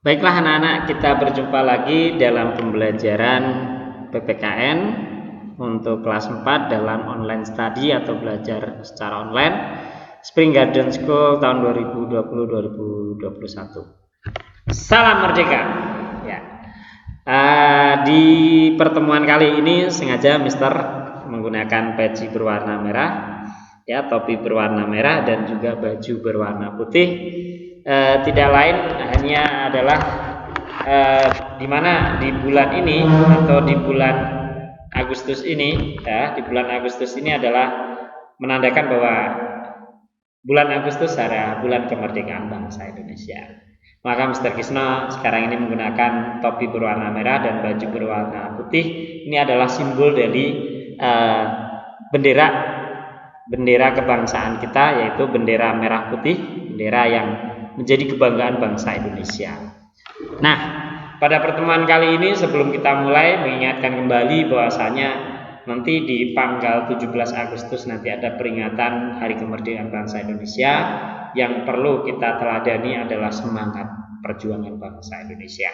Baiklah anak-anak, kita berjumpa lagi dalam pembelajaran PPKN untuk kelas 4 dalam online study atau belajar secara online Spring Garden School tahun 2020-2021. Salam Merdeka. Ya. Di pertemuan kali ini sengaja Mister menggunakan peci berwarna merah, ya, topi berwarna merah dan juga baju berwarna putih. Tidak lain hanya adalah di mana di bulan ini atau di bulan Agustus ini, ya, di bulan Agustus ini adalah menandakan bahwa bulan Agustus adalah bulan kemerdekaan bangsa Indonesia. Maka Mr. Kisno sekarang ini menggunakan topi berwarna merah dan baju berwarna putih. Ini adalah simbol dari bendera kebangsaan kita, yaitu bendera merah putih, bendera yang menjadi kebanggaan bangsa Indonesia. Nah, pada pertemuan kali ini sebelum kita mulai mengingatkan kembali bahwasanya nanti di tanggal 17 Agustus nanti ada peringatan Hari Kemerdekaan Bangsa Indonesia. Yang perlu kita teladani adalah semangat perjuangan bangsa Indonesia.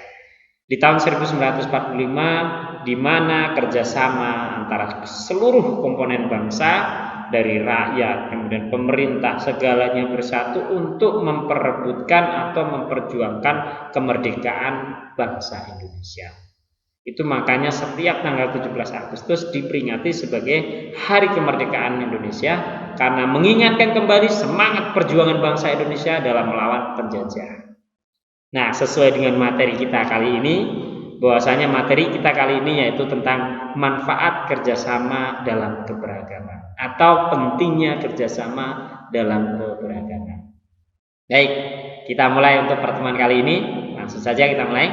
Di tahun 1945, di mana kerjasama antara seluruh komponen bangsa, dari rakyat, kemudian pemerintah, segalanya bersatu untuk memperebutkan atau memperjuangkan kemerdekaan bangsa Indonesia. Itu makanya setiap tanggal 17 Agustus diperingati sebagai Hari Kemerdekaan Indonesia karena mengingatkan kembali semangat perjuangan bangsa Indonesia dalam melawan penjajah. Nah, sesuai dengan materi kita kali ini, bahwasanya materi kita kali ini yaitu tentang manfaat kerjasama dalam keberagaman atau pentingnya kerjasama dalam keberagaman. Baik, kita mulai untuk pertemuan kali ini. Langsung saja kita mulai.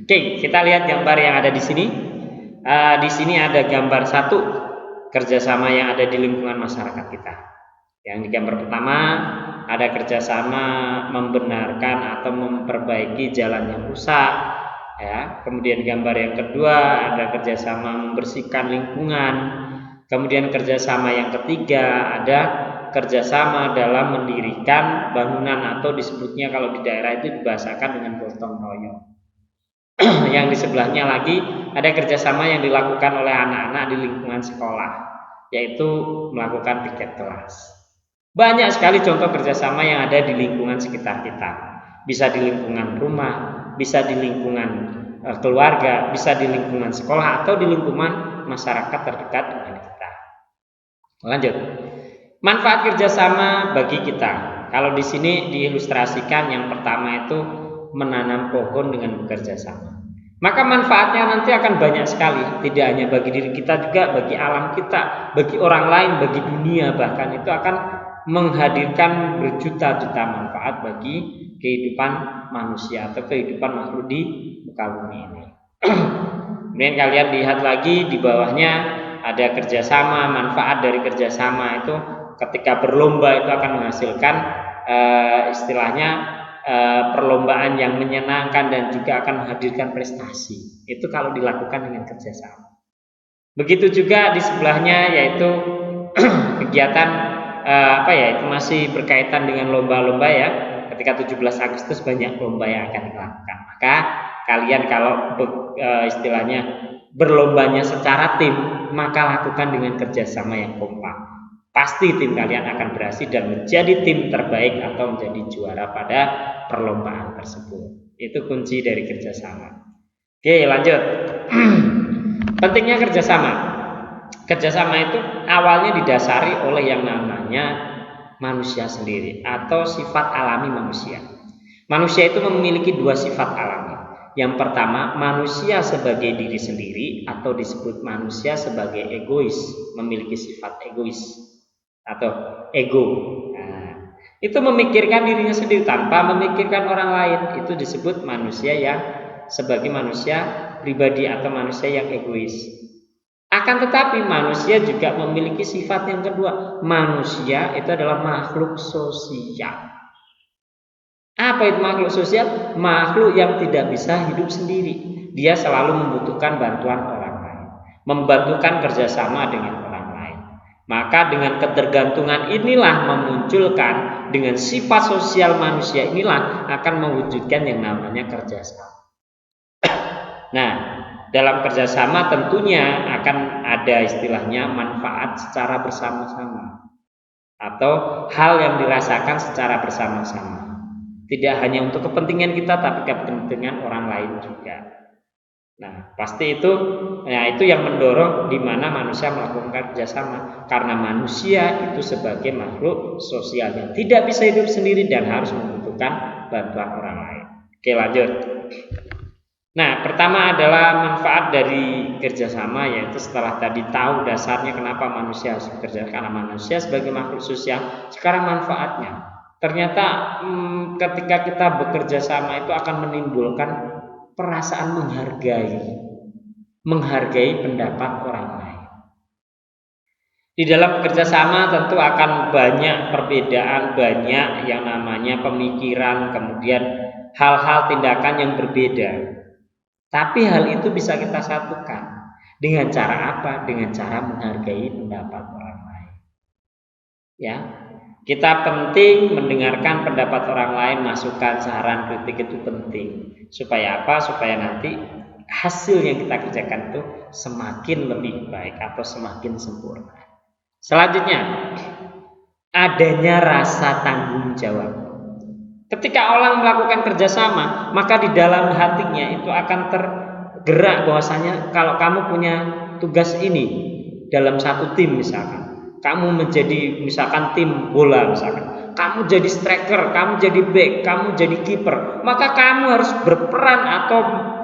Oke, kita lihat gambar yang ada di sini. Di sini ada gambar satu kerjasama yang ada di lingkungan masyarakat kita. Yang di gambar pertama ada kerjasama membenarkan atau memperbaiki jalan yang rusak. Ya, kemudian gambar yang kedua ada kerjasama membersihkan lingkungan. Kemudian kerjasama yang ketiga ada kerjasama dalam mendirikan bangunan atau disebutnya kalau di daerah itu dibahasakan dengan gotong royong. Yang di sebelahnya lagi ada kerjasama yang dilakukan oleh anak-anak di lingkungan sekolah, yaitu melakukan piket kelas. Banyak sekali contoh kerjasama yang ada di lingkungan sekitar kita. Bisa di lingkungan rumah, bisa di lingkungan keluarga, bisa di lingkungan sekolah atau di lingkungan masyarakat terdekat dengan kita. Lanjut. Manfaat kerjasama bagi kita. Kalau di sini diilustrasikan yang pertama itu menanam pohon dengan bekerja sama. Maka manfaatnya nanti akan banyak sekali. Tidak hanya bagi diri kita juga, bagi alam kita, bagi orang lain, bagi dunia. Bahkan itu akan menghadirkan berjuta-juta manfaat bagi kehidupan manusia atau kehidupan makhluk di muka bumi ini. Kemudian kalian lihat lagi di bawahnya ada kerjasama, manfaat dari kerjasama itu ketika berlomba itu akan menghasilkan istilahnya perlombaan yang menyenangkan dan juga akan menghadirkan prestasi. Itu kalau dilakukan dengan kerjasama. Begitu juga di sebelahnya yaitu kegiatan itu masih berkaitan dengan lomba-lomba ya. Ketika 17 Agustus banyak lomba yang akan dilakukan. Maka kalian kalau istilahnya berlombanya secara tim, maka lakukan dengan kerjasama yang kompak. Pasti tim kalian akan berhasil dan menjadi tim terbaik atau menjadi juara pada perlombaan tersebut. Itu kunci dari kerjasama. Oke, lanjut. Pentingnya kerjasama. Kerjasama itu awalnya didasari oleh yang namanya manusia sendiri atau sifat alami manusia. Manusia itu memiliki dua sifat alami. Yang pertama, manusia sebagai diri sendiri atau disebut manusia sebagai egois, memiliki sifat egois atau ego. Nah, itu memikirkan dirinya sendiri tanpa memikirkan orang lain. Itu disebut manusia yang sebagai manusia pribadi atau manusia yang egois. Akan tetapi manusia juga memiliki sifat yang kedua. Manusia itu adalah makhluk sosial. Apa itu makhluk sosial? Makhluk yang tidak bisa hidup sendiri. Dia selalu membutuhkan bantuan orang lain, membutuhkan kerjasama dengan orang lain. Maka dengan ketergantungan inilah memunculkan, dengan sifat sosial manusia inilah akan mewujudkan yang namanya kerjasama. Nah, dalam kerjasama tentunya akan ada istilahnya manfaat secara bersama-sama atau hal yang dirasakan secara bersama-sama. Tidak hanya untuk kepentingan kita, tapi kepentingan orang lain juga. Nah, pasti itu yang mendorong di mana manusia melakukan kerjasama, karena manusia itu sebagai makhluk sosial yang tidak bisa hidup sendiri dan harus membutuhkan bantuan orang lain. Oke, lanjut. Nah, pertama adalah manfaat dari kerjasama, yaitu setelah tadi tahu dasarnya kenapa manusia harus bekerja, karena manusia sebagai makhluk sosial. Sekarang manfaatnya, ternyata ketika kita bekerja sama itu akan menimbulkan perasaan menghargai pendapat orang lain. Di dalam bekerja sama tentu akan banyak perbedaan, banyak yang namanya pemikiran, kemudian hal-hal tindakan yang berbeda. Tapi hal itu bisa kita satukan dengan cara apa? Dengan cara menghargai pendapat orang lain. Ya, kita penting mendengarkan pendapat orang lain, masukan, saran, kritik itu penting. Supaya apa? Supaya nanti hasil yang kita kerjakan itu semakin lebih baik atau semakin sempurna. Selanjutnya, adanya rasa tanggung jawab. Ketika orang melakukan kerjasama, maka di dalam hatinya itu akan tergerak bahwasanya kalau kamu punya tugas ini dalam satu tim misalkan, kamu menjadi misalkan tim bola misalkan, kamu jadi striker, kamu jadi back, kamu jadi kiper, maka kamu harus berperan atau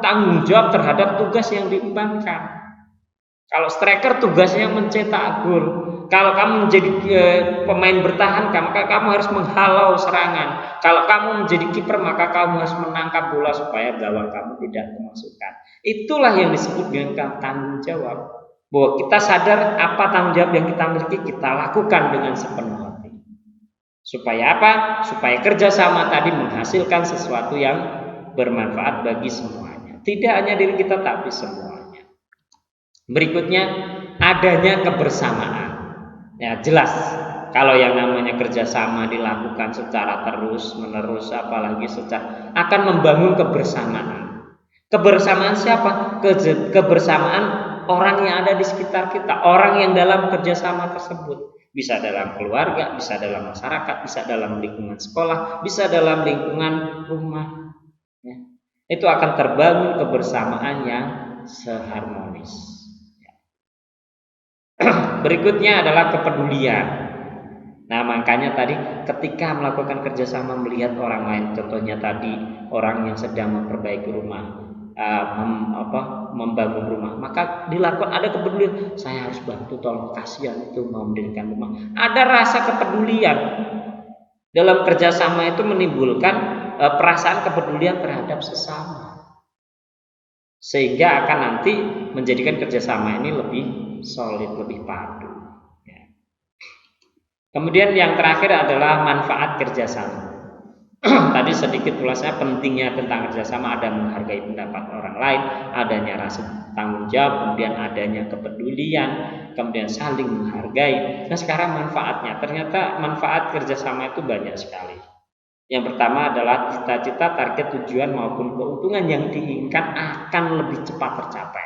tanggung jawab terhadap tugas yang diembankan. Kalau striker tugasnya mencetak gol, kalau kamu menjadi pemain bertahan, maka kamu harus menghalau serangan. Kalau kamu menjadi kiper, maka kamu harus menangkap bola supaya gawang kamu tidak kemasukan. Itulah yang disebut dengan tanggung jawab. Bahwa kita sadar apa tanggung jawab yang kita miliki, kita lakukan dengan sepenuh hati. Supaya apa? Supaya kerjasama tadi menghasilkan sesuatu yang bermanfaat bagi semuanya. Tidak hanya diri kita, tapi semuanya. Berikutnya, adanya kebersamaan. Ya, jelas kalau yang namanya kerjasama dilakukan secara terus-menerus, apalagi secara akan membangun kebersamaan. Kebersamaan siapa? Kebersamaan orang yang ada di sekitar kita, orang yang dalam kerjasama tersebut. Bisa dalam keluarga, bisa dalam masyarakat, bisa dalam lingkungan sekolah, bisa dalam lingkungan rumah. Ya. Itu akan terbangun kebersamaan yang seharmonis. Berikutnya adalah kepedulian. Nah, makanya tadi ketika melakukan kerjasama melihat orang lain, contohnya tadi orang yang sedang memperbaiki rumah, membangun rumah, maka dilakukan ada kepedulian. Saya harus bantu, tolong, kasihan itu mau mendirikan rumah. Ada rasa kepedulian. Dalam kerjasama itu menimbulkan perasaan kepedulian terhadap sesama, sehingga akan nanti menjadikan kerjasama ini lebih solid, lebih padu. Ya. Kemudian yang terakhir adalah manfaat kerjasama. Tadi sedikit ulasannya pentingnya tentang kerjasama, ada menghargai pendapat orang lain, adanya rasa tanggung jawab, kemudian adanya kepedulian, kemudian saling menghargai. Nah, sekarang manfaatnya, ternyata manfaat kerjasama itu banyak sekali. Yang pertama adalah cita-cita, target, tujuan maupun keuntungan yang diinginkan akan lebih cepat tercapai.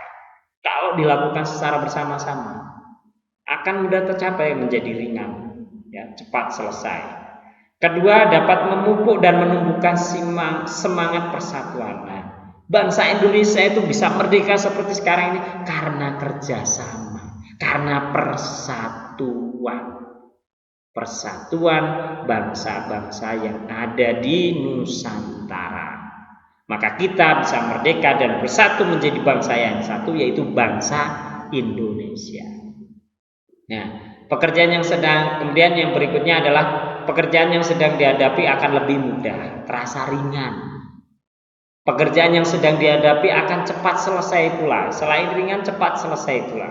Kalau dilakukan secara bersama-sama, akan mudah tercapai, menjadi ringan, ya, cepat selesai. Kedua, dapat memupuk dan menumbuhkan semangat persatuan. Nah, bangsa Indonesia itu bisa merdeka seperti sekarang ini karena kerjasama, karena persatuan bangsa-bangsa yang ada di Nusantara. Maka kita bisa merdeka dan bersatu menjadi bangsa yang satu, yaitu bangsa Indonesia. Nah, pekerjaan yang kemudian yang berikutnya adalah pekerjaan yang sedang dihadapi akan lebih mudah, terasa ringan. Pekerjaan yang sedang dihadapi akan cepat selesai pula. Selain ringan, cepat selesai pula.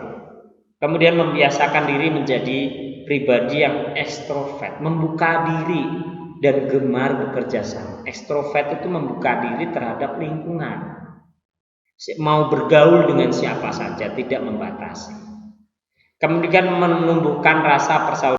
Kemudian membiasakan diri menjadi pribadi yang ekstrovert, membuka diri dan gemar bekerja sama. Ekstrovert itu membuka diri terhadap lingkungan, mau bergaul dengan siapa saja, tidak membatasi. kemudian menumbuhkan rasa persaudaraan